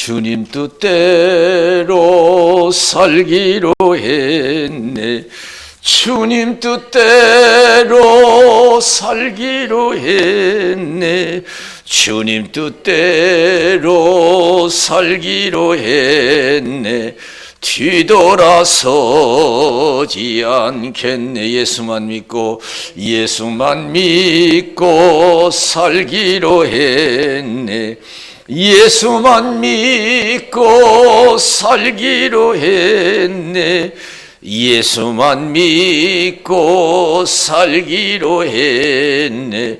주님 뜻대로 살기로 했네. 주님 뜻대로 살기로 했네. 주님 뜻대로 살기로 했네. 뒤돌아서지 않겠네. 예수만 믿고 살기로 했네. 예수만 믿고 살기로 했네. 예수만 믿고 살기로 했네.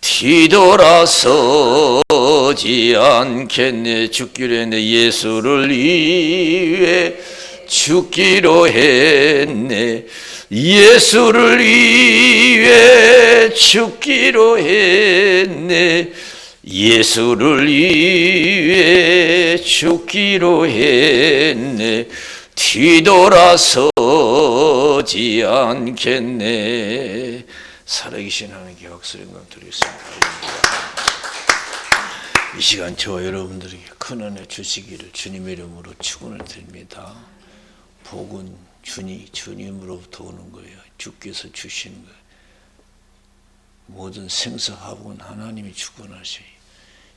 뒤돌아서지 않겠네. 죽기로 했네. 예수를 위해 죽기로 했네. 예수를 위해 죽기로 했네. 예수를 위해 죽기로 했네. 뒤돌아서지 않겠네. 살아계신 하나님께 박수를 드리겠습니다. 이 시간 저와 여러분들에게 큰 은혜 주시기를 주님의 이름으로 축원을 드립니다. 복은 주님으로부터 오는 거예요. 주께서 주시는 거예요. 모든 생사화복은 하나님이 주권하셔요.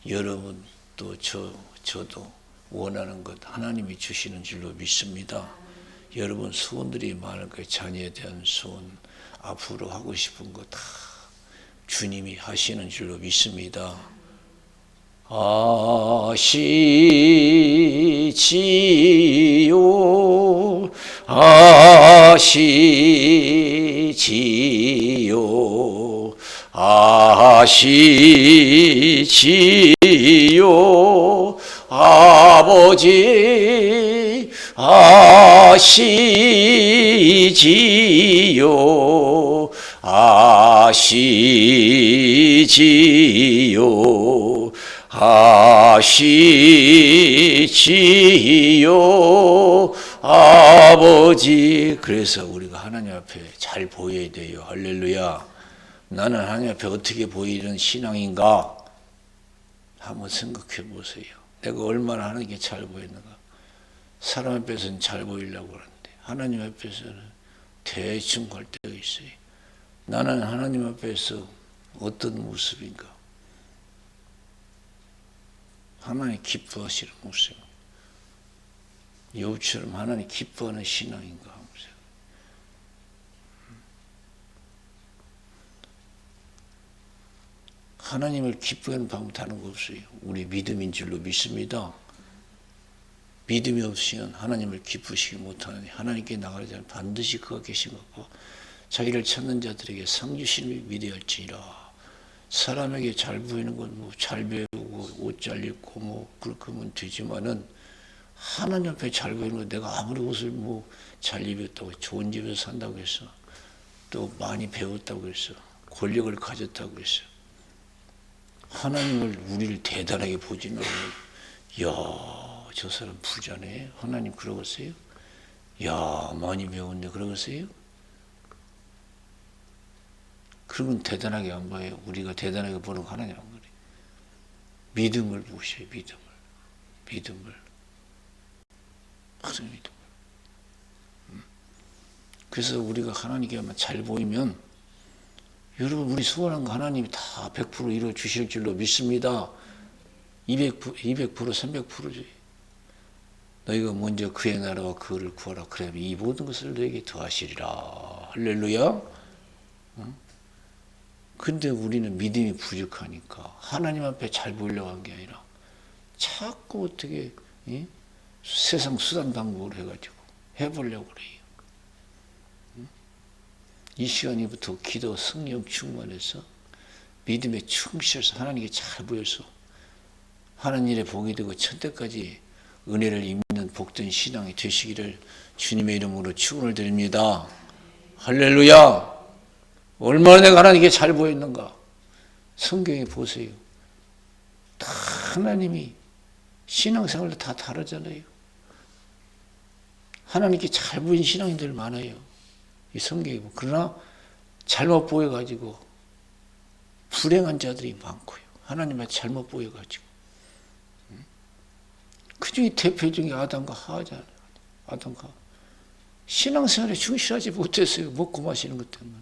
여러분 또 저도 원하는 것 하나님이 주시는 줄로 믿습니다. 여러분 소원들이 많을 거예요. 자녀에 대한 소원, 앞으로 하고 싶은 거 다 주님이 하시는 줄로 믿습니다. 아시지요, 아시지요, 아시지요. 아버지 아시지요, 아시지요, 아시지요, 아버지. 그래서 우리가 하나님 앞에 잘 보여야 돼요. 할렐루야. 나는 하나님 앞에 어떻게 보이는 신앙인가? 한번 생각해 보세요. 내가 얼마나 하나님께 잘 보이는가? 사람 앞에서는 잘 보이려고 하는데 하나님 앞에서는 대충 갈 때가 있어요. 나는 하나님 앞에서 어떤 모습인가? 하나님 기뻐하시는 모습. 욥처럼 하나님 기뻐하는 신앙인가? 하나님을 기쁘게는 방법 다른 거 없어요. 우리 믿음인 줄로 믿습니다. 믿음이 없으면 하나님을 기쁘시게 못하느니 하나님께 나가는 자는 반드시 그가 계신 것과 자기를 찾는 자들에게 상 주심을 믿어야 할지니라. 사람에게 잘 보이는 건 뭐 잘 배우고 옷 잘 입고 뭐 그렇게 하면 되지만은 하나님 앞에 잘 보이는 건 내가 아무리 옷을 뭐 잘 입었다고 좋은 집에서 산다고 해서 또 많이 배웠다고 해서 권력을 가졌다고 해서 하나님을 우리를 대단하게 보지는 않아요. 야, 저 사람 부자네. 하나님 그러겠어요? 야, 많이 배웠네. 그러겠어요? 그러면 대단하게 안 봐요. 우리가 대단하게 보는 거 하나님 안 그래요. 믿음을 보셔요. 믿음을. 그런 믿음을. 그래서 우리가 하나님께만 잘 보이면 여러분 우리 소원한 거 하나님이 다 100% 이루어 주실 줄로 믿습니다. 200%, 300%지. 너희가 먼저 그의 나라와 그를 구하라. 그래 이 모든 것을 너에게 더하시리라. 할렐루야. 근데 우리는 믿음이 부족하니까 하나님 앞에 잘 보이려고 한 게 아니라 자꾸 어떻게 세상 수단 방법을 해가지고 해보려고 그래요. 이 시간부터 기도 성령 충만해서 믿음에 충실해서 하나님께 잘 보여서 하는 일에 복이 되고 천대까지 은혜를 입는 복된 신앙이 되시기를 주님의 이름으로 축원을 드립니다. 할렐루야. 얼마나 내가 하나님께 잘 보였는가. 성경에 보세요. 다 하나님이 신앙생활도 다 다르잖아요. 하나님께 잘 보인 신앙인들 많아요. 이 성경에 보면. 그러나 잘못 보여가지고 불행한 자들이 많고요. 하나님한테 잘못 보여가지고. 그 중에 대표 중에 아담과 하와잖아요. 아담과 신앙생활에 충실하지 못했어요. 먹고 마시는 것 때문에.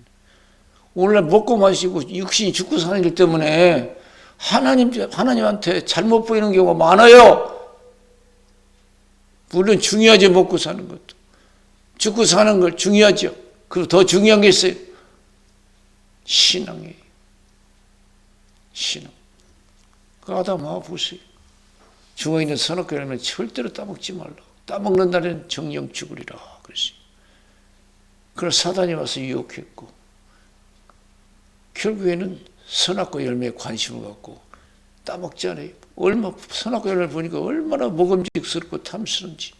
오늘날 먹고 마시고 육신이 죽고 사는 일 때문에 하나님한테 잘못 보이는 경우가 많아요. 물론 중요하죠. 먹고 사는 것도. 죽고 사는 걸 중요하죠. 그리고 더 중요한 게 있어요. 신앙이에요. 신앙. 그 아담 하와 보세요. 중앙에 있는 선악과 열매는 절대로 따먹지 말라. 따먹는 날에는 정령 죽으리라 그랬어요. 그래서 사단이 와서 유혹했고 결국에는 선악과 열매에 관심을 갖고 따먹지 않아요. 선악과 열매를 보니까 얼마나 먹음직스럽고 탐스러운지.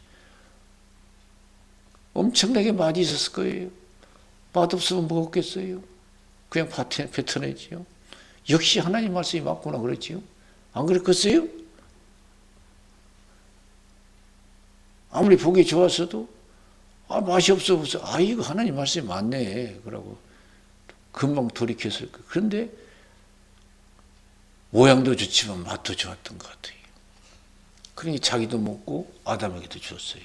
엄청나게 맛이 있었을 거예요. 맛없으면 먹었겠어요. 그냥 뱉어내지요. 역시 하나님 말씀이 맞구나 그랬지요. 안 그랬겠어요? 아무리 보기 좋았어도 맛이 없어. 이거 하나님 말씀이 맞네. 그러고 금방 돌이켰을 거예요. 그런데 모양도 좋지만 맛도 좋았던 것 같아요. 그러니 자기도 먹고 아담에게도 줬어요.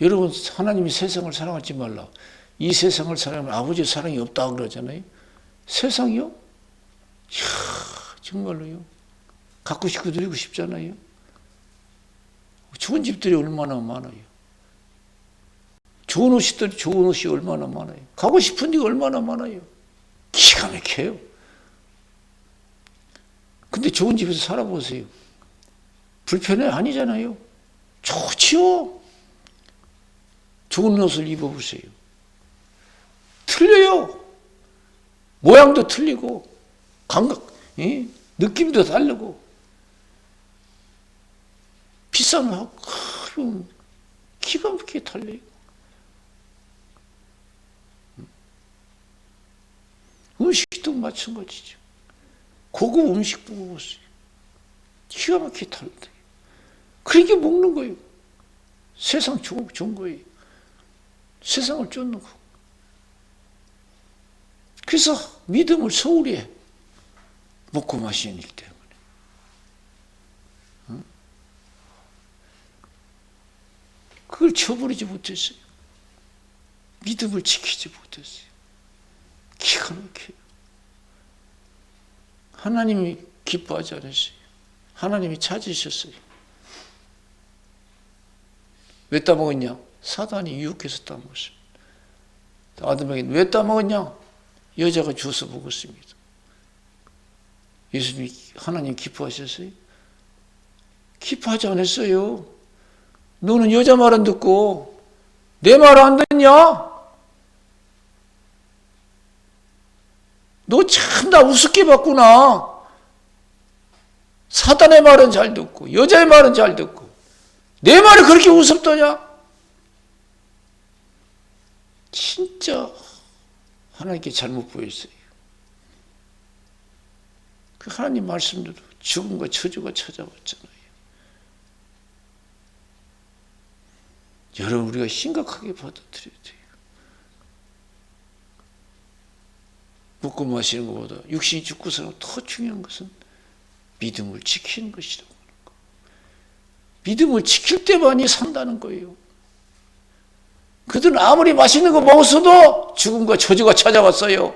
여러분, 하나님이 세상을 사랑하지 말라. 이 세상을 사랑하면 아버지의 사랑이 없다 그러잖아요. 세상이요? 이야, 정말로요. 갖고 싶고 누리고 싶잖아요. 좋은 집들이 얼마나 많아요. 좋은 옷이 얼마나 많아요. 가고 싶은 데가 얼마나 많아요. 기가 막혀요. 근데 좋은 집에서 살아보세요. 불편해? 아니잖아요. 좋지요. 좋은 옷을 입어보세요. 틀려요. 모양도 틀리고 감각, 느낌도 다르고 비싼 옷 기가 막히게 달라요. 음식도 마찬가지죠. 고급 음식 보고 보세요. 기가 막히게 다르다. 그러니까 먹는 거예요. 세상 좋은 거예요. 세상을 쫓는 거. 그래서 믿음을 소홀히 해. 먹고 마시는 일 때문에. 그걸 쳐버리지 못했어요. 믿음을 지키지 못했어요. 기가 막혀요. 하나님이 기뻐하지 않으세요. 하나님이 찾으셨어요. 왜 따먹었냐? 사단이 유혹해서 따먹었습니다. 아담에게 왜 따먹었냐? 여자가 주워서 먹었습니다. 예수님이 하나님 기뻐하셨어요? 기뻐하지 않았어요. 너는 여자 말 안 듣고 내 말 안 듣냐? 너 참 나 우습게 봤구나. 사단의 말은 잘 듣고 여자의 말은 잘 듣고 내 말이 그렇게 우습더냐? 진짜 하나님께 잘못 보였어요. 그 하나님 말씀대로 죽음과 저주가 찾아왔잖아요. 여러분, 우리가 심각하게 받아들여야 돼요. 먹고 마시는 것보다 육신이 죽고서는 더 중요한 것은 믿음을 지키는 것이라고 하는 거. 믿음을 지킬 때만이 산다는 거예요. 그들은 아무리 맛있는 거 먹었어도 죽음과 저주가 찾아왔어요.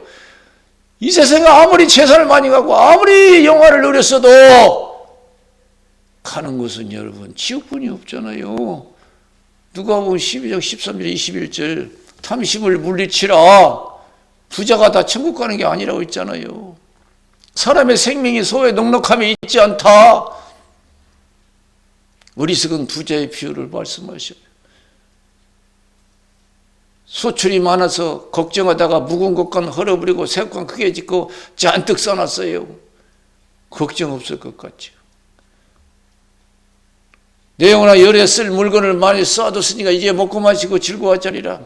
이 세상에 아무리 재산을 많이 갖고 아무리 영화를 누렸어도 가는 곳은 여러분 지옥뿐이 없잖아요. 누가복음 12장 13절 21절 탐심을 물리치라. 부자가 다 천국 가는 게 아니라고 했잖아요. 사람의 생명이 소에 넉넉함이 있지 않다. 어리석은 부자의 비유를 말씀하셔요. 소출이 많아서 걱정하다가 묵은 곳간 헐어버리고 새우간 크게 짓고 잔뜩 써놨어요. 걱정 없을 것 같죠. 내 영혼아 열에 쓸 물건을 많이 쌓아뒀으니까 이제 먹고 마시고 즐거워하자리라.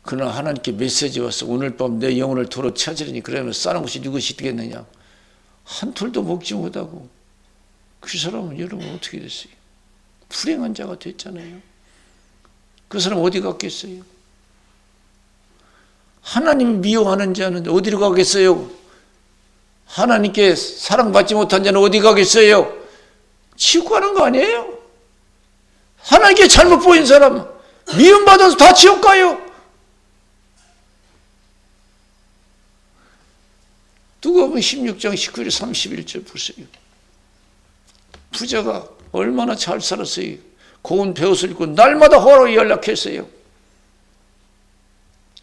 그러나 하나님께 메시지 와서 오늘 밤 내 영혼을 도로 찾으리니 그러면 쌓는 것이 누구시 되겠느냐. 한 톨도 먹지 못하고 그 사람은 여러분 어떻게 됐어요? 불행한 자가 됐잖아요. 그 사람 어디 갔겠어요? 하나님 미워하는 자는 어디로 가겠어요? 하나님께 사랑받지 못한 자는 어디 가겠어요? 지옥 가는 거 아니에요? 하나님께 잘못 보인 사람 미움받아서 다 지옥 가요. 누가복음 16장 19절 31절 보세요. 부자가 얼마나 잘 살았어요. 고운 베옷을 입고 날마다 호로 연락했어요.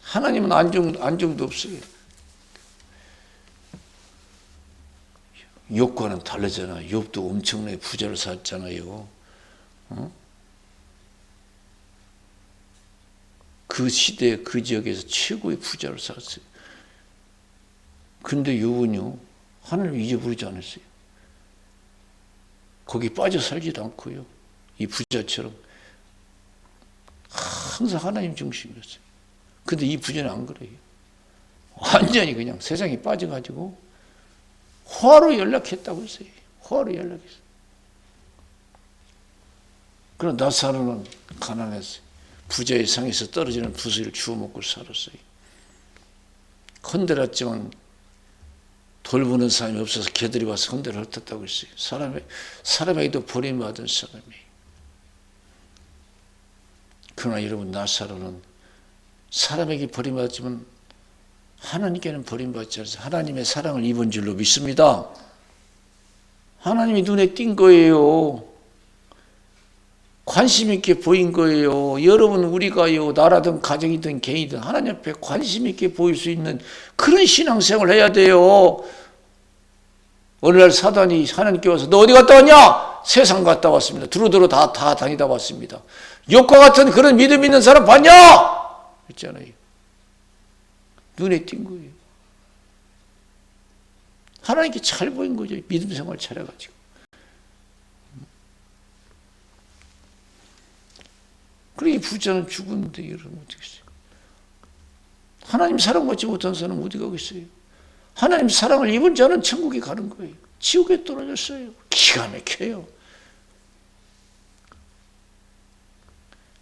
하나님은 안정도 없어요. 욥과는 다르잖아요. 욥도 엄청나게 부자를 살았잖아요. 그 시대 그 지역에서 최고의 부자를 살았어요. 근데 욥은요, 하나님을 잊어버리지 않았어요. 거기 빠져 살지도 않고요. 이 부자처럼 항상 하나님 중심이었어요. 근데 이 부자는 안 그래요. 완전히 그냥 세상에 빠져가지고 화로 연락했다고 했어요. 화로 연락했어요. 그러나 나사로는 가난했어요. 부자의 상에서 떨어지는 부수를 주워 먹고 살았어요. 헌데랐지만 돌보는 사람이 없어서 개들이 와서 헌데를 헐떴다고 했어요. 사람에게도 버림받은 사람이에요. 그러나 여러분, 나사로는 사람에게 버림받지만 하나님께는 버림받지 않아서 하나님의 사랑을 입은 줄로 믿습니다. 하나님이 눈에 띈 거예요. 관심 있게 보인 거예요. 여러분, 우리가요, 나라든 가정이든 개인이든 하나님 앞에 관심 있게 보일 수 있는 그런 신앙생활을 해야 돼요. 어느 날 사단이 하나님께 와서 너 어디 갔다 왔냐? 세상 갔다 왔습니다. 두루두루 다 다니다 왔습니다. 욥과 같은 그런 믿음 있는 사람 봤냐? 했잖아요. 눈에 띈 거예요. 하나님께 잘 보인 거죠. 믿음 생활 잘해가지고. 그러니 부자는 죽었는데 여러분 어떻게 했어요? 하나님 사랑받지 못한 사람은 어디 가겠어요? 하나님 사랑을 입은 자는 천국에 가는 거예요. 지옥에 떨어졌어요. 기가 막혀요.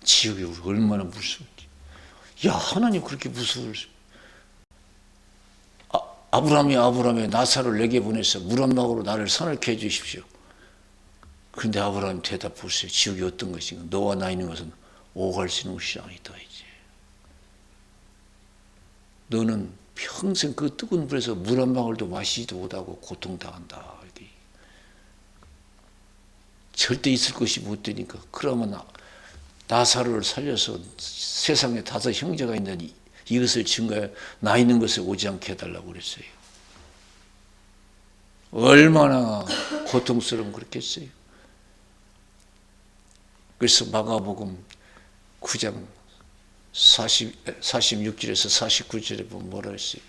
지옥이 얼마나 무서운지. 야, 하나님 그렇게 무서울 수. 아브라함이 나사로를 내게 보내서 물 한 방울로 나를 선을케 해 주십시오. 그런데 아브라함이 대답 보세요. 지옥이 어떤 것인가? 너와 나 있는 것은 오갈 수 있는 것이 아니다. 이제 너는 평생 그 뜨거운 불에서 물 한 방울도 마시지도 못하고 고통당한다. 이렇게. 절대 있을 것이 못 되니까. 그러면 나사로를 살려서 세상에 5 형제가 있는 이것을 증거해 나 있는 것에 오지 않게 해달라고 그랬어요. 얼마나 고통스러운 그렇겠어요. 그래서 마가복음 9장 46절에서 49절에 보면 뭐라 했어요?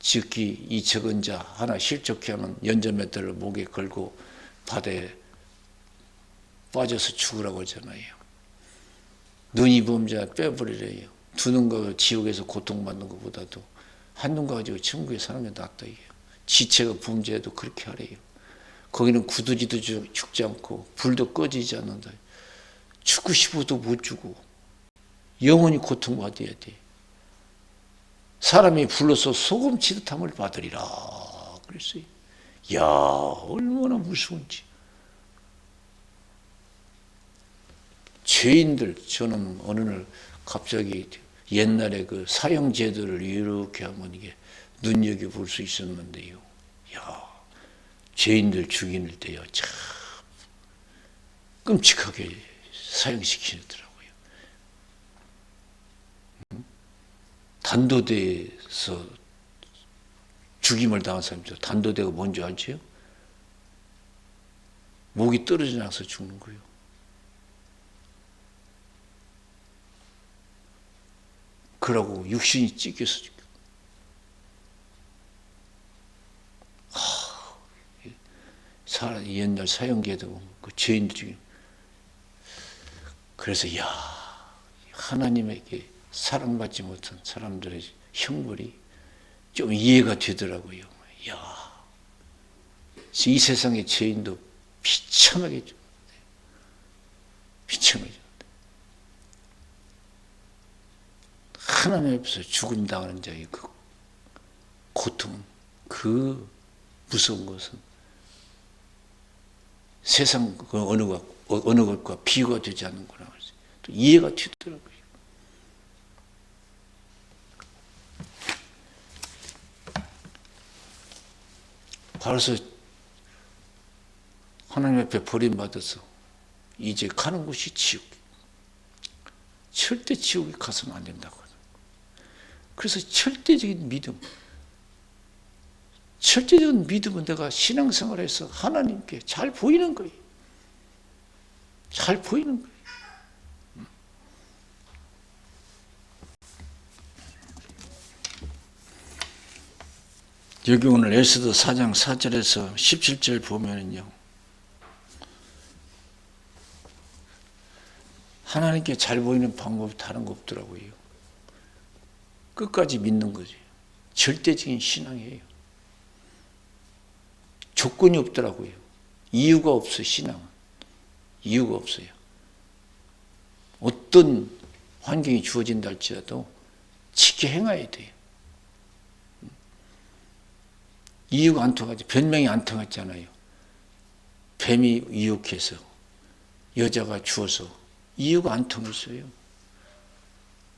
즉기 이 적은 자 하나 실족케 하는 연전맷돌을 목에 걸고 바다에 빠져서 죽으라고 하잖아요. 눈이 범자 빼버리래요. 두 눈과 지옥에서 고통받는 것보다도 한 눈 가지고 천국에 사는 게 낫다. 이게 지체가 범죄해도 그렇게 하래요. 거기는 구두지도 죽지 않고 불도 꺼지지 않는다. 죽고 싶어도 못 죽고 영원히 고통받아야 돼. 사람이 불러서 소금 치듯함을 받으리라 그랬어요. 야, 얼마나 무서운지. 죄인들, 저는 어느 날 갑자기 옛날에 그 사형제도를 이렇게 하면 이게 눈여겨볼 수 있었는데요. 야, 죄인들 죽이는 때요, 참 끔찍하게 사형시키더라고요. 단도대에서 죽임을 당한 사람이죠. 단도대가 뭔지 알지요? 목이 떨어져 나서 죽는 거예요. 그러고 육신이 찢겨서 죽여. 옛날 사형계도 그 죄인들이. 그래서 야, 하나님에게 사랑받지 못한 사람들의 형벌이 좀 이해가 되더라고요. 야, 이 세상의 죄인도 비참하게 죽는데, 비참하게 죽는데. 하나님 앞에서 죽음 당하는 자의 그 고통은 그 무서운 것은 세상 그 어느 것과 비교가 되지 않는구나. 또 이해가 되더라고요. 그래서 하나님 앞에 버림받아서 이제 가는 곳이 지옥. 절대 지옥에 가서는 안 된다고. 그래서 절대적인 믿음은 내가 신앙생활에서 하나님께 잘 보이는 거예요. 잘 보이는 거예요. 여기 오늘 에스더 4장 4절에서 17절 보면은요, 하나님께 잘 보이는 방법이 다른 거 없더라고요. 끝까지 믿는 거지. 절대적인 신앙이에요. 조건이 없더라고요. 이유가 없어요, 신앙은. 이유가 없어요. 어떤 환경이 주어진다 할지라도 지켜 행해야 돼요. 이유가 안 통하지. 변명이 안 통했잖아요. 뱀이 유혹해서 여자가 주어서 이유가 안 통했어요.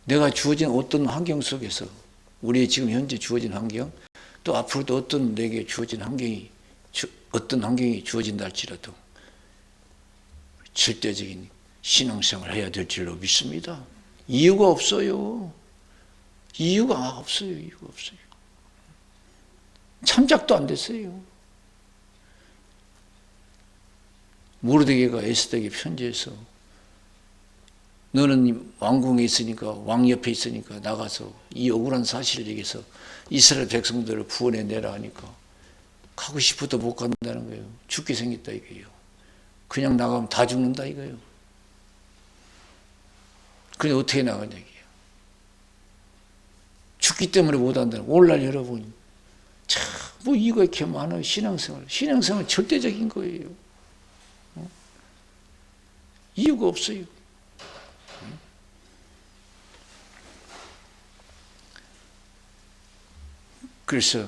내가 주어진 어떤 환경 속에서 우리 지금 현재 주어진 환경 또 앞으로도 어떤 내게 주어진 어떤 환경이 주어진다 할지라도 절대적인 신앙생활을 해야 될 줄로 믿습니다. 이유가 없어요. 이유가 없어요. 참작도 안 됐어요. 모르드게가 에스더에게 편지해서 너는 왕궁에 있으니까 왕 옆에 있으니까 나가서 이 억울한 사실을 얘기해서 이스라엘 백성들을 구원해 내라 하니까 가고 싶어도 못 간다는 거예요. 죽게 생겼다 이거예요. 그냥 나가면 다 죽는다 이거예요. 그런데 어떻게 나가냐 이게요. 죽기 때문에 못 한다는 거예요. 오늘날 여러분 뭐 이유가 이렇게 많아요. 신앙생활 절대적인 거예요. 이유가 없어요. 그래서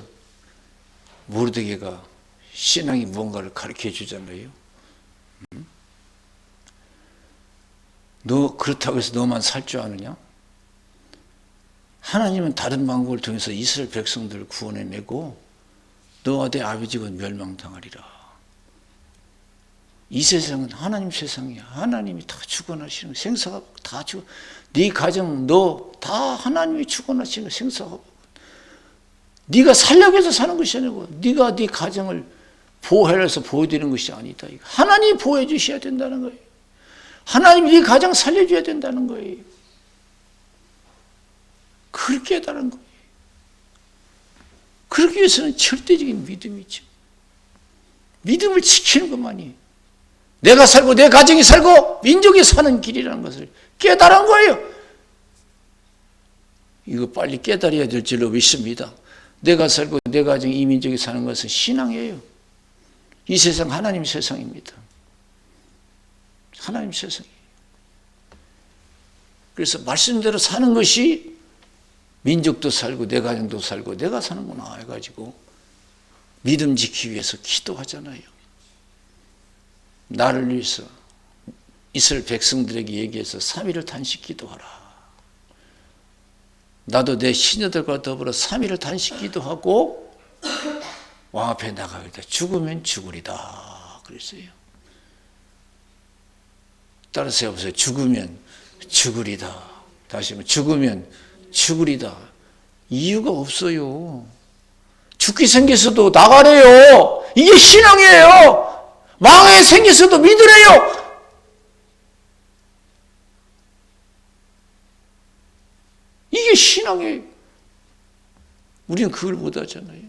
모르드게가 신앙이 무언가를 가르쳐 주잖아요. 너 그렇다고 해서 너만 살 줄 아느냐? 하나님은 다른 방법을 통해서 이스라엘 백성들을 구원해내고 너와 내 아버지가 멸망당하리라. 이 세상은 하나님 세상이야. 하나님이 다 주관하시는 거야. 생사가 다 네 가정 너 다 하나님이 주관하시는 거야. 생사가 네가 살려고 해서 사는 것이 아니고 네가 네 가정을 보호해서 보호되는 것이 아니다. 하나님이 보호해 주셔야 된다는 거예요. 하나님이 네 가정 살려줘야 된다는 거예요. 그걸 깨달은 거예요. 그러기 위해서는 절대적인 믿음이죠. 믿음을 지키는 것만이 내가 살고 내 가정이 살고 민족이 사는 길이라는 것을 깨달은 거예요. 이거 빨리 깨달아야 될 줄로 믿습니다. 내가 살고 내 가정이 이 민족이 사는 것은 신앙이에요. 이 세상 하나님 세상입니다. 하나님 세상이에요. 그래서 말씀대로 사는 것이 민족도 살고 내 가정도 살고 내가 사는구나 해가지고 믿음 지키기 위해서 기도하잖아요. 나를 위해서 이스라엘 백성들에게 얘기해서 3일을 단식 기도하라. 나도 내 시녀들과 더불어 3일을 단식 기도하고 왕 앞에 나가겠다. 죽으면 죽으리다. 그랬어요. 따라서 해보세요. 죽으면 죽으리다. 다시 한번 죽으면 죽으리다. 이유가 없어요. 죽기 생겼어도 나가래요. 이게 신앙이에요. 망해 생겼어도 믿으래요. 이게 신앙이에요. 우리는 그걸 못 하잖아요.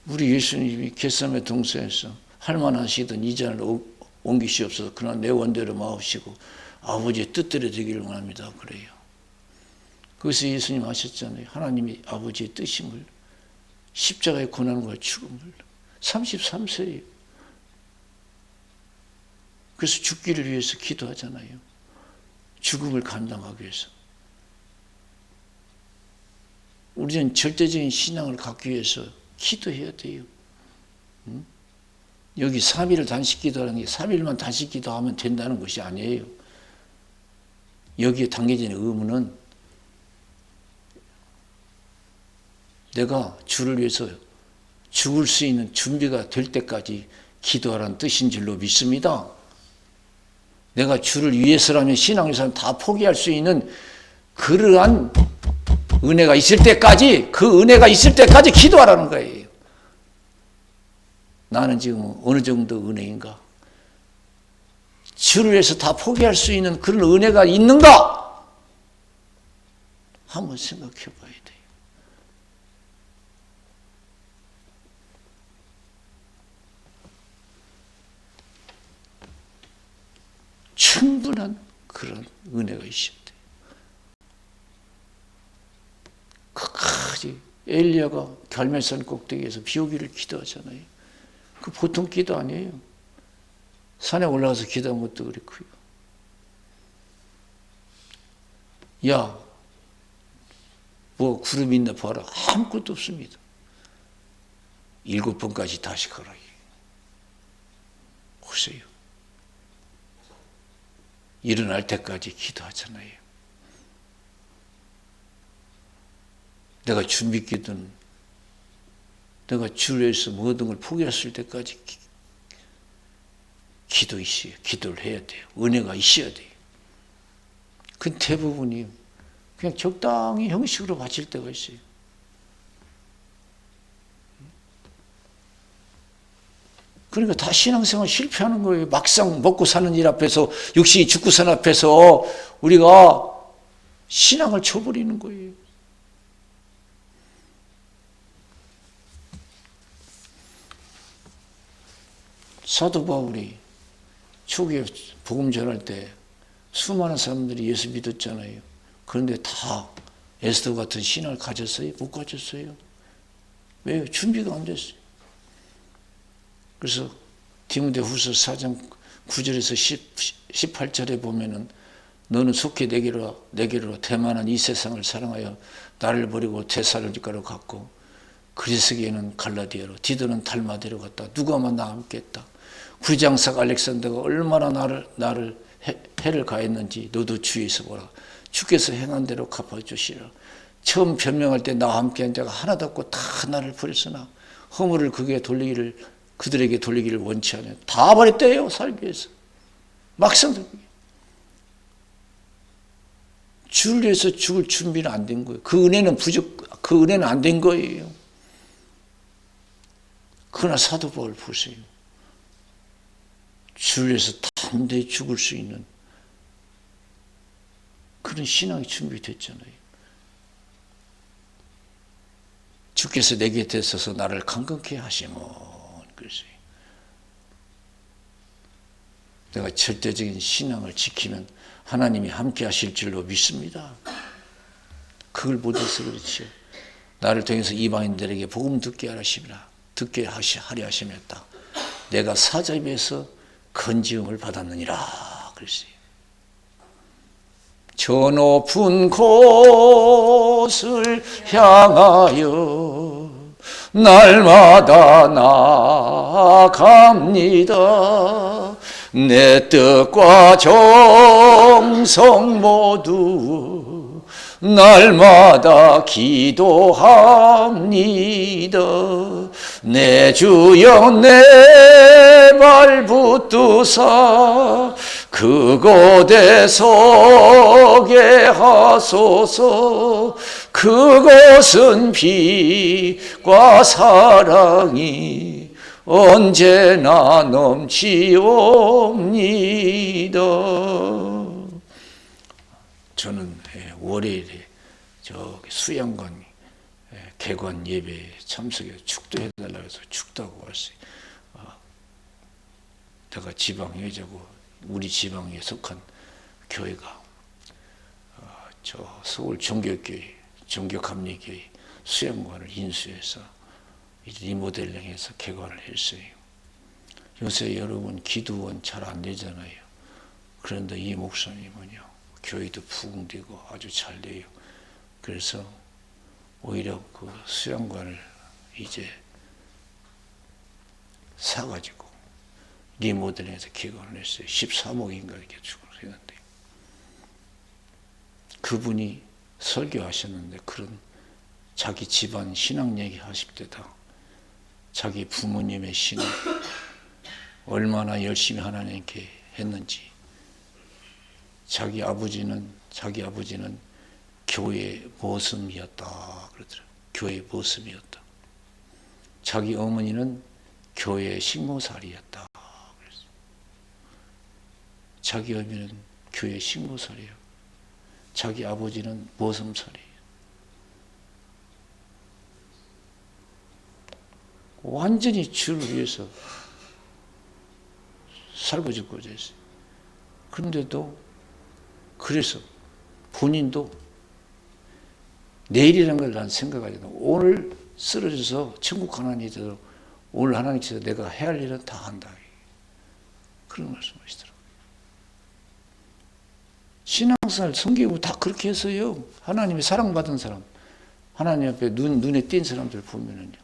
우리 예수님이 겟세마네 동산에서 할만하시던 이 잔을 옮기시옵소서. 그러나 내 원대로 마옵시고 아버지의 뜻대로 되기를 원합니다. 그래요. 그래서 예수님 하셨잖아요. 하나님이 아버지의 뜻임을 십자가의 고난과 죽음을 33세예요. 그래서 죽기를 위해서 기도하잖아요. 죽음을 감당하기 위해서. 우리는 절대적인 신앙을 갖기 위해서 기도해야 돼요. 여기 3일을 단식 기도하는 게 3일만 단식 기도하면 된다는 것이 아니에요. 여기에 담겨진 의무는 내가 주를 위해서 죽을 수 있는 준비가 될 때까지 기도하라는 뜻인 줄로 믿습니다. 내가 주를 위해서라면 신앙에서는 다 포기할 수 있는 그러한 은혜가 있을 때까지, 그 은혜가 있을 때까지 기도하라는 거예요. 나는 지금 어느 정도 은혜인가? 주를 위해서 다 포기할 수 있는 그런 은혜가 있는가? 한번 생각해 봐야 돼요. 충분한 그런 은혜가 있어야 돼요. 끝까지 엘리야가 결멜산 꼭대기에서 비 오기를 기도하잖아요. 그 보통 기도 아니에요. 산에 올라가서 기도한 것도 그렇고요. 야, 뭐 구름이 있나 봐라. 아무것도 없습니다. 7번까지 다시 걸어요. 보세요. 일어날 때까지 기도하잖아요. 내가 준비 기도는 내가 주를 위해서 모든 걸 포기했을 때까지 기도 있어요. 기도를 해야 돼요. 은혜가 있어야 돼요. 그 대부분이 그냥 적당히 형식으로 바칠 때가 있어요. 그러니까 다 신앙생활 실패하는 거예요. 막상 먹고 사는 일 앞에서, 육신이 죽고 사는 앞에서 우리가 신앙을 쳐버리는 거예요. 사도 바울이 초기에 복음 전할 때 수많은 사람들이 예수 믿었잖아요. 그런데 다 에스더 같은 신앙을 가졌어요? 못 가졌어요? 왜요? 준비가 안 됐어요. 그래서 디모데후서 4장 9절에서 18절에 보면은 너는 속히 내게로 대만한 이 세상을 사랑하여 나를 버리고 데살로니가로 갔고 그리스기에는 갈라디아로 디도는 달마디로 갔다. 누가 만나 함께 했다. 부장삭 알렉산더가 얼마나 나를 해를 가했는지 너도 주의해서 보라. 주께서 행한 대로 갚아주시라. 처음 변명할 때 나와 함께한 자가 하나도 없고 다 나를 버렸으나 허물을 그들에게 돌리기를 원치 않아요. 다 버렸대요. 살기 위해서. 막상 주를 위해서 죽을 준비는 안 된 거예요. 그 은혜는 안 된 거예요. 그러나 사도 바울 보세요. 주를 위해서 담대히 죽을 수 있는 그런 신앙이 준비됐잖아요. 주께서 내 곁에 서서 나를 강건케 하시면 그랬어요. 내가 절대적인 신앙을 지키면 하나님이 함께 하실 줄로 믿습니다. 그걸 못해서 그렇죠. 나를 통해서 이방인들에게 복음 듣게 하려 하심이었다. 내가 사자입에서 건지음을 받았느니라 그랬어요. 저 높은 곳을 향하여 날마다 나아갑니다. 내 뜻과 정성 모두 날마다 기도합니다. 내 주여 내 발 붙드사 그곳에 서게 하소서. 그곳은 빛과 사랑이 언제나 넘치옵니다. 저는 월요일에 저기 수양관 개관 예배에 참석해서 축도해달라고 해서 축도하고 왔어요. 내가 지방회장이고 우리 지방에 속한 교회가 저 서울 종교교회, 종교감리교회 수양관을 인수해서 리모델링해서 개관을 했어요. 요새 여러분 기도원 잘 안 되잖아요. 그런데 이 목사님은요, 교회도 부흥되고 아주 잘 돼요. 그래서 오히려 그 수양관을 이제 사가지고 리모델링해서 기관을 했어요. 13억인가 이렇게 주고 했는데, 그분이 설교하셨는데 그런 자기 집안 신앙 얘기 하실 때다 자기 부모님의 신앙 얼마나 열심히 하나님께 했는지, 자기 아버지는 교회의 모습이었다 그러더라고요. 교회의 모습이었다. 자기 어머니는 교회의 식모살이였다. 자기 어머니는 교회 식모살이에요. 자기 아버지는 모섬살이에요. 완전히 주를 위해서 살고 죽고자 했어요. 그런데도 그래서 본인도 내일이라는 걸 난 생각하지 않아. 오늘 쓰러져서 천국 하나님이 되도록 오늘 하나님께서 내가 해야 할 일은 다 한다. 그런 말씀하시더라고요. 신앙생활 성경을 다 그렇게 했어요. 하나님의 사랑받은 사람, 하나님 앞에 눈에 띈 사람들 보면은요,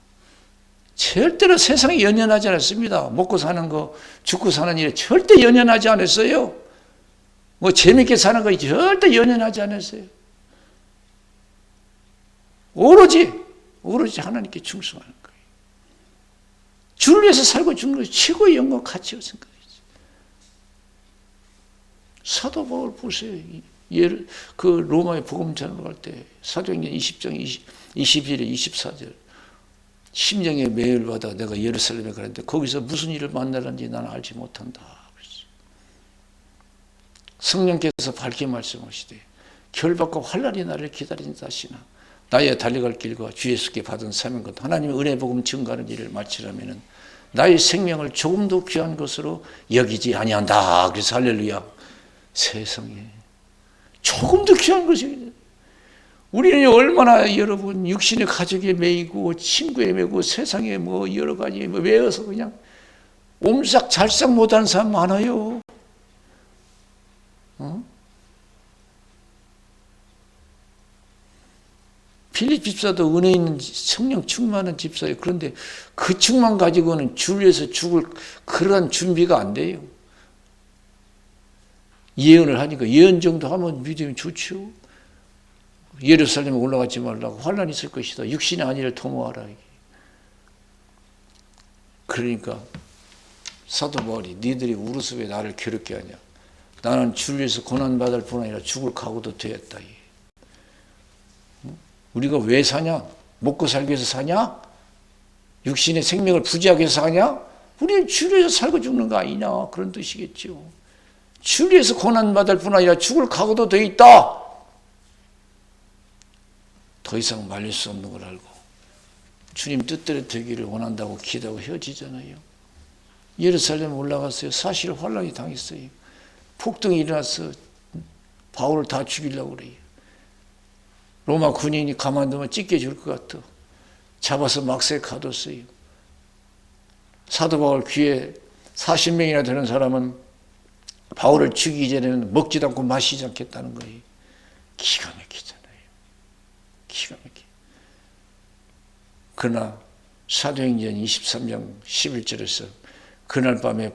절대로 세상에 연연하지 않았습니다. 먹고 사는 거, 죽고 사는 일에 절대 연연하지 않았어요. 뭐 재밌게 사는 거 절대 연연하지 않았어요. 오로지 하나님께 충성하는 거예요. 주를 위해서 살고 죽는 것이 최고의 영광 가치라고 생각했어요. 사도 바울 보세요. 그 로마의 복음 전하러 갈 때 사도행전 20장 21절 24절 심령의 매를 받아 내가 예루살렘에 가는데 거기서 무슨 일을 만나는지 나는 알지 못한다. 성령께서 밝게 말씀하시되 결박과 환난이 나를 기다린다 하시나 나의 달려갈 길과 주 예수께 받은 사명과 하나님의 은혜 복음 증거하는 일을 마치려면 나의 생명을 조금도 귀한 것으로 여기지 아니한다. 그래서 할렐루야. 세상에 조금도 귀한 것이, 우리는 얼마나 여러분 육신의 가족에 매이고 친구에 매고 세상에 뭐 여러 가지 매여서 그냥 옴싹잘싹 못하는 사람 많아요. 필립 집사도 은혜 있는 성령 충만한 집사예요. 그런데 그 충만 가지고는 주를 위해서 죽을 그런 준비가 안 돼요. 예언을 하니까 예언 정도 하면 믿으면 좋죠. 예루살렘에 올라가지 말라고 환난이 있을 것이다. 육신의 안위를 도모하라. 그러니까 사도 바울이 니들이 우르스에 나를 괴롭게 하냐. 나는 주를 위해서 고난받을 뿐 아니라 죽을 각오도 되었다. 우리가 왜 사냐? 먹고 살기 위해서 사냐? 육신의 생명을 부지하기 위해서 사냐? 우리는 주를 위해서 살고 죽는 거 아니냐? 그런 뜻이겠죠. 주를 위해서 고난받을 뿐 아니라 죽을 각오도 되어 있다. 더 이상 말릴 수 없는 걸 알고 주님 뜻대로 되기를 원한다고 기도하고 헤어지잖아요. 예루살렘에 올라갔어요. 사실 환난이 당했어요. 폭동이 일어나서 바울을 다 죽이려고 그래요. 로마 군인이 가만두면 찢겨줄 것 같아. 잡아서 막새에 가뒀어요. 사도 바울 귀에 40명이나 되는 사람은 바울을 죽이기 전에는 먹지도 않고 마시지 않겠다는 거예요. 기가 막히잖아요. 기가 막혀. 그러나 사도행전 23장 11절에서 그날 밤에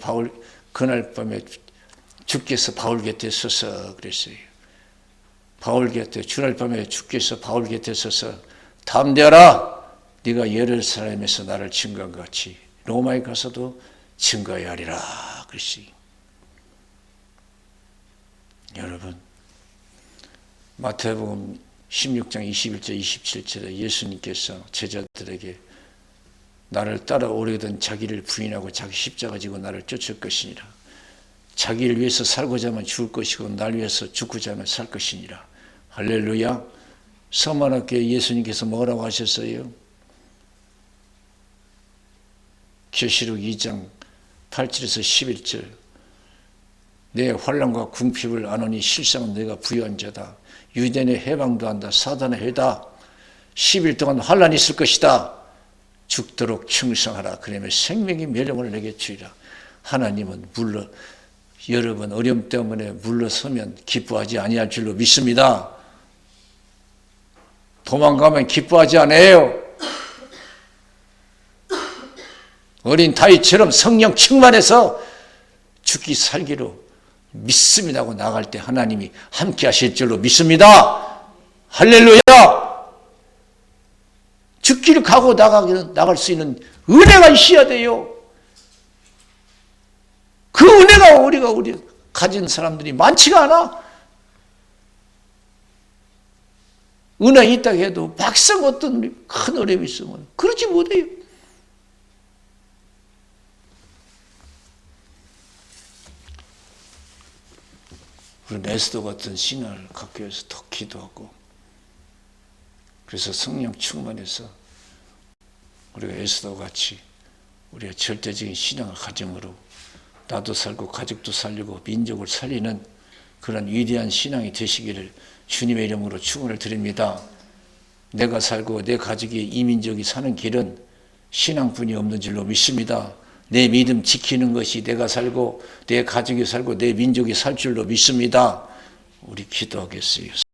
주께서 바울 곁에 서서 그랬어요. 바울 곁에 주날 밤에 주께서 바울 곁에 서서 담대하라. 네가 예루살렘에서 나를 증거한 것 같이 로마에 가서도 증거해야 하리라. 그랬어요. 여러분, 마태복음 16장 21절 27절에 예수님께서 제자들에게 나를 따라오려던 자기를 부인하고 자기 십자가 지고 나를 쫓을 것이니라. 자기를 위해서 살고자 하면 죽을 것이고 날 위해서 죽고자 하면 살 것이니라. 할렐루야. 서만하게 예수님께서 뭐라고 하셨어요? 계시록 2장 8절에서 11절 내 환난과 궁핍을 아노니 실상은 내가 부유한 자다. 유대인의 해방도 한다. 사단의 해다. 10일 동안 환난이 있을 것이다. 죽도록 충성하라. 그러면 생명의 멸령을 내게 주리라. 하나님은 여러분 어려움 때문에 물러서면 기뻐하지 아니할 줄로 믿습니다. 도망가면 기뻐하지 않아요. 어린 다윗처럼 성령 충만해서 죽기 살기로 믿습니다 하고 나갈 때 하나님이 함께 하실 줄로 믿습니다. 할렐루야. 죽기를 가고 나갈 수 있는 은혜가 있어야 돼요. 그 은혜가 우리가 가진 사람들이 많지가 않아. 은혜 있다고 해도 막상 어떤 큰 어려움이 있으면 그러지 못해요. 우리 에스더 같은 신앙을 갖기 위해서 더 기도하고, 그래서 성령 충만해서 우리가 에스더 같이 우리가 절대적인 신앙을 가정으로 나도 살고 가족도 살리고 민족을 살리는 그런 위대한 신앙이 되시기를 주님의 이름으로 축원을 드립니다. 내가 살고 내 가족이 이 민족이 사는 길은 신앙뿐이 없는 줄로 믿습니다. 내 믿음 지키는 것이 내가 살고 내 가족이 살고 내 민족이 살 줄로 믿습니다. 우리 기도하겠어요.